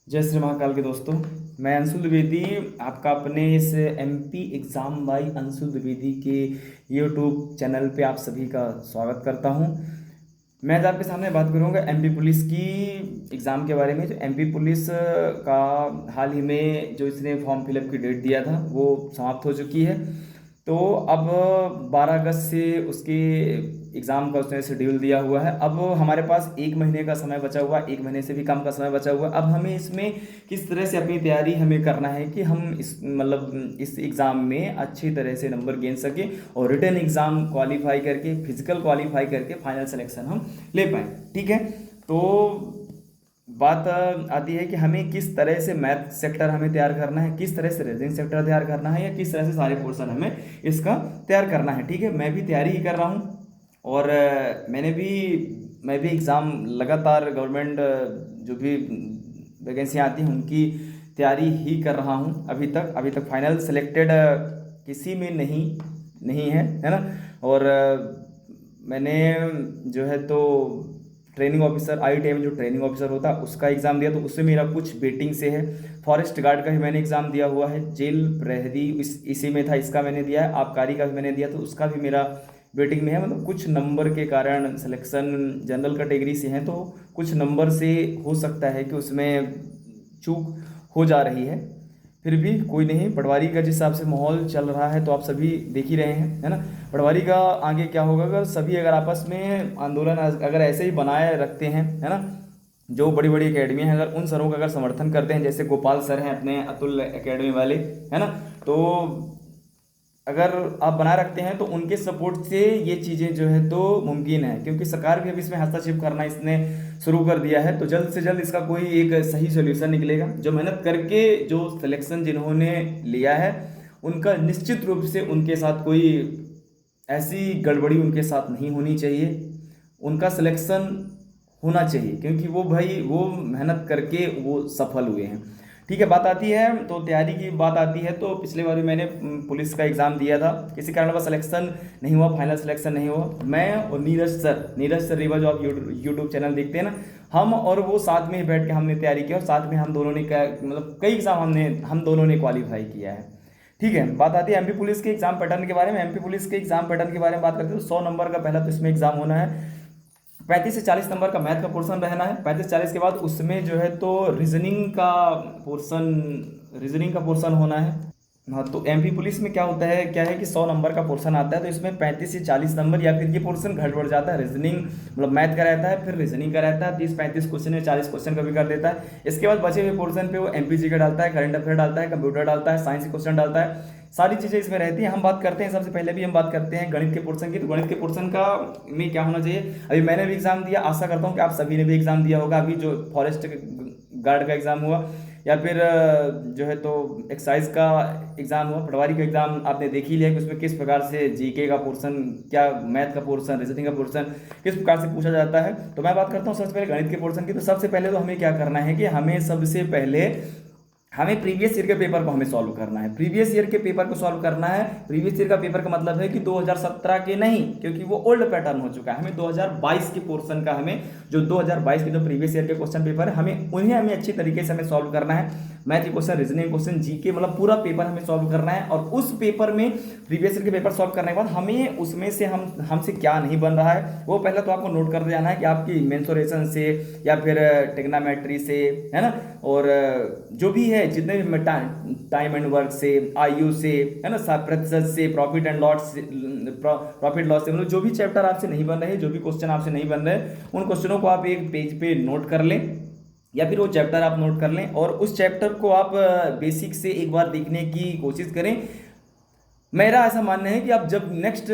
जय श्री महाकाल के दोस्तों। मैं अंशुल द्विवेदी, आपका अपने इस MP exam by Anshul Dwivedi के यूट्यूब चैनल पे आप सभी का स्वागत करता हूं। मैं आज आपके सामने बात करूंगा एमपी पुलिस की एग्ज़ाम के बारे में। जो एमपी पुलिस का हाल ही में जो इसने फॉर्म फिलअप की डेट दिया था वो समाप्त हो चुकी है। तो अब 12 अगस्त से उसके एग्ज़ाम का उसने शेड्यूल दिया हुआ है। अब हमारे पास एक महीने का समय बचा हुआ, एक महीने से भी कम का समय बचा हुआ। अब हमें इसमें किस तरह से अपनी तैयारी हमें करना है कि हम इस एग्ज़ाम में अच्छी तरह से नंबर गेन सकें और रिटन एग्ज़ाम क्वालिफाई करके, फिजिकल क्वालिफाई करके फाइनल सिलेक्शन हम ले पाएँ। ठीक है, तो बात आती है कि हमें किस तरह से मैथ सेक्टर हमें तैयार करना है, किस तरह से रीजनिंग सेक्टर तैयार करना है, या किस तरह से सारे पोर्शन हमें इसका तैयार करना है। ठीक है, मैं भी तैयारी ही कर रहा हूँ और मैं भी एग्ज़ाम लगातार गवर्नमेंट जो भी वैकेंसियाँ आती हैं उनकी तैयारी ही कर रहा हूँ। अभी तक फाइनल सेलेक्टेड किसी में नहीं नहीं है ना। और मैंने जो है तो ट्रेनिंग ऑफिसर IIT में जो ट्रेनिंग ऑफिसर होता है उसका एग्ज़ाम दिया, तो उससे मेरा कुछ वेटिंग से है। फॉरेस्ट गार्ड का भी मैंने एग्ज़ाम दिया हुआ है, जेल प्रहरी इसी में था, इसका मैंने दिया है। आबकारी का भी मैंने दिया, तो उसका भी मेरा वेटिंग में है। मतलब कुछ नंबर के कारण सिलेक्शन जनरल कैटेगरी से हैं, तो कुछ नंबर से हो सकता है कि उसमें चूक हो जा रही है। फिर भी कोई नहीं, पटवारी का जिस हिसाब से माहौल चल रहा है तो आप सभी देख ही रहे हैं, है ना। पटवारी का आगे क्या होगा, अगर सभी अगर आपस में आंदोलन अगर ऐसे ही बनाए रखते हैं, है ना। जो बड़ी बड़ी एकेडमी हैं अगर उन सरों का अगर समर्थन करते हैं, जैसे गोपाल सर हैं अपने अतुल एकेडमी वाले, है ना, तो अगर आप बना रखते हैं तो उनके सपोर्ट से ये चीज़ें जो है तो मुमकिन है। क्योंकि सरकार भी अब इसमें हस्तक्षेप करना इसने शुरू कर दिया है, तो जल्द से जल्द इसका कोई एक सही सोल्यूशन निकलेगा। जो मेहनत करके जो सिलेक्शन जिन्होंने लिया है उनका निश्चित रूप से उनके साथ कोई ऐसी गड़बड़ी उनके साथ नहीं होनी चाहिए, उनका सिलेक्शन होना चाहिए, क्योंकि वो भाई वो मेहनत करके वो सफल हुए हैं। ठीक है, बात आती है तो तैयारी की बात आती है, तो पिछले बार भी मैंने पुलिस का एग्ज़ाम दिया था, किसी कारणवश सिलेक्शन नहीं हुआ, फाइनल सिलेक्शन नहीं हुआ। मैं और नीरज सर रीवा, जो आप यूट्यूब चैनल देखते हैं ना, हम और वो साथ में ही बैठ के हमने तैयारी की और साथ में हम दोनों ने मतलब कई एग्ज़ाम हम दोनों ने क्वालिफाई किया है। ठीक है, बात आती है एमपी पुलिस के एग्जाम पैटर्न के बारे में। एमपी पुलिस के एग्जाम पैटर्न के बारे में बात करते हैं तो 100 नंबर का पहला तो इसमें एग्जाम होना है। 35 से 40 नंबर का मैथ का पोर्शन रहना है। 35-40 के बाद उसमें जो है तो रीजनिंग का पोर्शन होना है। हाँ, तो एमपी पुलिस में क्या है कि 100 नंबर का पोर्शन आता है, तो इसमें 35 से 40 नंबर या फिर ये पोर्शन घट बढ़ जाता है। रीजनिंग मतलब मैथ का रहता है, फिर रीजनिंग का रहता है, 30-35 क्वेश्चन या 40 क्वेश्चन का भी कर देता है। इसके बाद बचे हुए पोर्शन पे वो एमपीजी का डालता है, करंट अफेयर डालता है, कंप्यूटर डालता है, साइंस के क्वेश्चन डालता है। सारी चीज़ें इसमें रहती हैं। हम बात करते हैं, सबसे पहले भी हम बात करते हैं गणित के पोर्शन की। तो गणित के पोर्शन का में क्या होना चाहिए, अभी मैंने भी एग्जाम दिया, आशा करता हूँ कि आप सभी ने भी एग्जाम दिया होगा। अभी जो फॉरेस्ट गार्ड का एग्जाम हुआ या फिर जो है तो एक्साइज का एग्जाम हुआ, पटवारी का एग्जाम आपने देख ही लिया कि उसमें किस प्रकार से जीके का पोर्शन, क्या मैथ का पोर्शन, रीजनिंग का पोर्शन किस प्रकार से पूछा जाता है। तो मैं बात करता हूँ सबसे पहले गणित के पोर्शन की। तो सबसे पहले तो हमें क्या करना है कि हमें प्रीवियस ईयर के पेपर को हमें सॉल्व करना है। प्रीवियस ईयर के पेपर को सॉल्व करना है। प्रीवियस ईयर का पेपर का मतलब है कि 2017 के नहीं, क्योंकि वो ओल्ड पैटर्न हो चुका है। हमें 2022 के पोर्शन का, हमें जो 2022 के जो प्रीवियस ईयर के क्वेश्चन पेपर है हमें अच्छी तरीके से हमें सॉल्व करना है। मैथ के क्वेश्चन, रीजनिंग क्वेश्चन, जीके, मतलब पूरा पेपर हमें सॉल्व करना है। और उस पेपर में प्रीवियस ईयर के पेपर सॉल्व करने के बाद हमें उसमें से हमसे क्या नहीं बन रहा है वो पहले तो आपको नोट कर जाना है कि आपकी मेंसुरेशन से या फिर टेग्नामेट्री से, है ना, और जो भी है जितने भी टाइम एंड वर्क से, आयु से, है ना, प्रतिशत से, प्रॉफिट एंड लॉस से, मतलब जो भी चैप्टर आपसे नहीं बन रहे, जो भी क्वेश्चन आपसे नहीं बन रहे, उन क्वेश्चनों को आप एक पेज पे नोट कर लें या फिर वो चैप्टर आप नोट कर लें और उस चैप्टर को आप बेसिक से एक बार देखने की कोशिश करें। मेरा ऐसा मानना है कि आप जब नेक्स्ट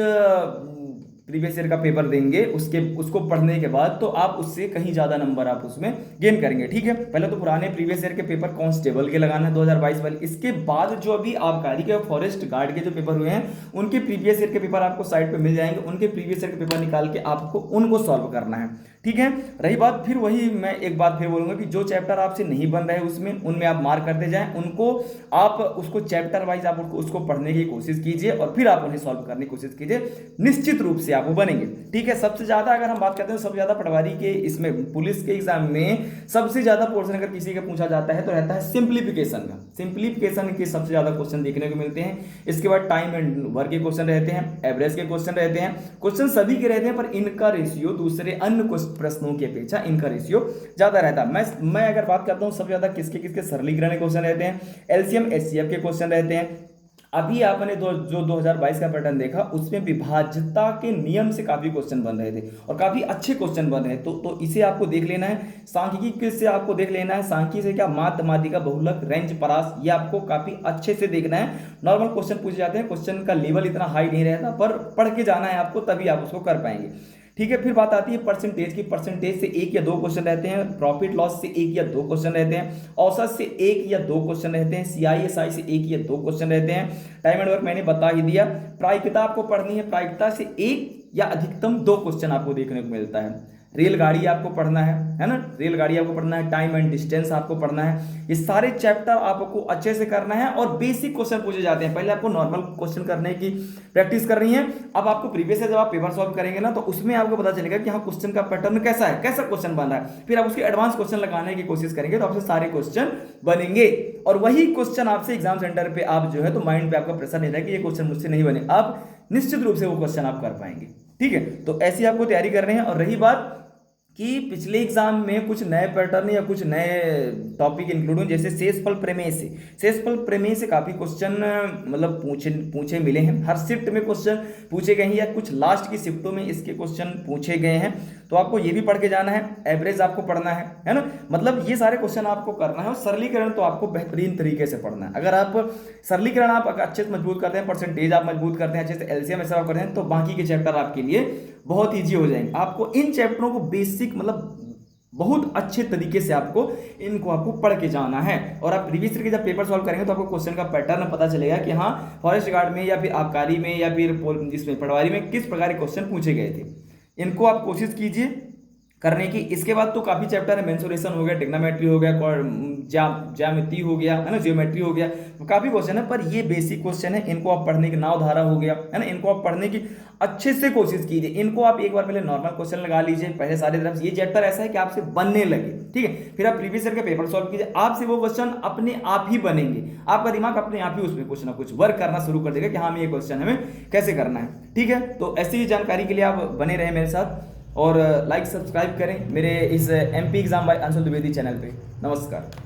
प्रीवियस ईयर का पेपर देंगे उसको पढ़ने के बाद तो आप उससे कहीं ज़्यादा नंबर आप उसमें गेन करेंगे। ठीक है, पहले तो पुराने प्रीवियस ईयर के पेपर कांस्टेबल के लगाना है 2022 वाले। इसके बाद जो अभी आबकारी के और फॉरेस्ट गार्ड के जो पेपर हुए हैं उनके प्रीवियस ईयर के पेपर आपको साइट पे मिल जाएंगे। उनके प्रीवियस ईयर के पेपर निकाल के आपको उनको सॉल्व करना है। ठीक है। रही बात, फिर वही मैं एक बात फिर बोलूंगा कि जो चैप्टर आपसे नहीं बन रहे उसमें, उनमें आप मार्क करते जाएं, उनको आप उसको चैप्टर वाइज आप उसको पढ़ने की कोशिश कीजिए और फिर आप उन्हें सॉल्व करने की कोशिश कीजिए, निश्चित रूप से आप वो बनेंगे। ठीक है। सबसे ज्यादा अगर हम बात करते हैं, सबसे ज्यादा पटवारी के इसमें पुलिस के एग्जाम में सबसे ज्यादा पोर्शन अगर किसी का पूछा जाता है तो रहता है सिंप्लीफिकेशन का। सिंप्लीफिकेशन के सबसे ज्यादा क्वेश्चन देखने को मिलते हैं। इसके बाद टाइम एंड वर्क के क्वेश्चन रहते हैं, एवरेज के क्वेश्चन रहते हैं। क्वेश्चन सभी के रहते हैं, पर इनका रेशियो दूसरे अन्य प्रश्नों की अपेक्षा इनका रेशियो ज्यादा रहता है। मैं अगर बात करता हूं सबसे ज्यादा किसके किसके सरलीकरण के क्वेश्चन रहते हैं, एलसीएम एचसीएफ के क्वेश्चन रहते हैं। अभी आपने जो 2022 का पैटर्न देखा उसमें विभाज्यता के नियम से काफी क्वेश्चन बन रहे थे और काफी अच्छे क्वेश्चन बन रहे हैं, तो इसे आपको देख लेना है। सांख्यिकी से आपको देख लेना है, सांख्यिकी से क्या माध्य माध्यिका बहुलक रेंज परास, ये आपको काफी अच्छे से देखना है। नॉर्मल क्वेश्चन पूछे जाते हैं, क्वेश्चन का लेवल इतना हाई नहीं रहता, पर पढ़ के जाना है आपको, तभी आप उसको कर पाएंगे। ठीक है। फिर बात आती है परसेंटेज की। परसेंटेज से 1 या 2 क्वेश्चन रहते हैं, प्रॉफिट लॉस से 1 या 2 क्वेश्चन रहते हैं, औसत से 1 या 2 क्वेश्चन रहते हैं, सीआईएसआई से 1 या 2 क्वेश्चन रहते हैं। टाइम एंड वर्क मैंने बता ही दिया। प्रायिकता आपको पढ़नी है, प्रायिकता से 1 या अधिकतम 2 क्वेश्चन आपको देखने को मिलता है। रेलगाड़ी आपको पढ़ना है ना, रेलगाड़ी आपको पढ़ना है। टाइम एंड डिस्टेंस आपको पढ़ना है। ये सारे चैप्टर आपको अच्छे से करना है और बेसिक क्वेश्चन पूछे जाते हैं। पहले आपको नॉर्मल क्वेश्चन करने की प्रैक्टिस करनी है। अब आपको प्रीवियस से जब आप पेपर सॉल्व करेंगे ना, तो उसमें आपको पता चलेगा कि हाँ क्वेश्चन का पैटर्न कैसा है, कैसा क्वेश्चन बन रहा है। फिर आप उसके एडवांस क्वेश्चन लगाने की कोशिश करेंगे तो आपसे सारे क्वेश्चन बनेंगे और वही क्वेश्चन आपसे एग्जाम सेंटर पे आप जो है तो माइंड पे आपका प्रेशर नहीं रहेगा कि ये क्वेश्चन मुझसे नहीं बने, आप निश्चित रूप से वो क्वेश्चन आप कर पाएंगे। ठीक है। तो ऐसी आपको तैयारी करनी है। और रही बात कि पिछले एग्जाम में कुछ नए पैटर्न या कुछ नए टॉपिक इंक्लूड हुए, जैसे शेषफल प्रमेय से, शेषफल प्रमेय से काफी क्वेश्चन मतलब पूछे मिले हैं। हर शिफ्ट में क्वेश्चन पूछे गए हैं या कुछ लास्ट की शिफ्टों में इसके क्वेश्चन पूछे गए हैं, तो आपको ये भी पढ़ के जाना है। एवरेज आपको पढ़ना है ना, मतलब ये सारे क्वेश्चन आपको करना है। और सरलीकरण तो आपको बेहतरीन तरीके से पढ़ना है। अगर आप सरलीकरण आप अच्छे से मजबूत करते हैं, परसेंटेज आप मजबूत करते हैं, अच्छे से एलसीएम ऐसा करते हैं, तो बाकी के चैप्टर आपके लिए बहुत ईजी हो जाएंगे। आपको इन चैप्टरों को बेसिक मतलब बहुत अच्छे तरीके से आपको पढ़ के जाना है। और आप प्रीवियस ईयर के जब पेपर सॉल्व करेंगे तो आपको क्वेश्चन का पैटर्न पता चलेगा कि हाँ फॉरेस्ट गार्ड में या फिर आबकारी में या फिर इसमें पटवारी में किस प्रकार के क्वेश्चन पूछे गए थे। इनको आप कोशिश कीजिए करने की। इसके बाद तो काफी चैप्टर है, मेंसुरेशन हो गया, ट्रिग्नोमेट्री हो गया, ज्यामिति हो गया है ना, जियोमेट्री हो गया, तो काफी क्वेश्चन है, पर ये बेसिक क्वेश्चन है। इनको आप पढ़ने की, नाव धारा हो गया है ना, इनको आप पढ़ने की अच्छे से कोशिश कीजिए। इनको आप एक बार पहले नॉर्मल क्वेश्चन लगा लीजिए पहले सारी तरफ से। ये चैप्टर ऐसा है कि आपसे बनने लगे, ठीक है। फिर आप प्रीवियस ईयर के पेपर सॉल्व कीजिए, आपसे वो क्वेश्चन अपने आप ही बनेंगे। आपका दिमाग अपने आप ही उसमें कुछ ना कुछ वर्क करना शुरू कर देगा कि हाँ ये क्वेश्चन हमें कैसे करना है। ठीक है। तो ऐसी ही जानकारी के लिए आप बने रहे मेरे साथ और लाइक सब्सक्राइब करें मेरे इस MP exam by Anshul Dwivedi channel पे। नमस्कार।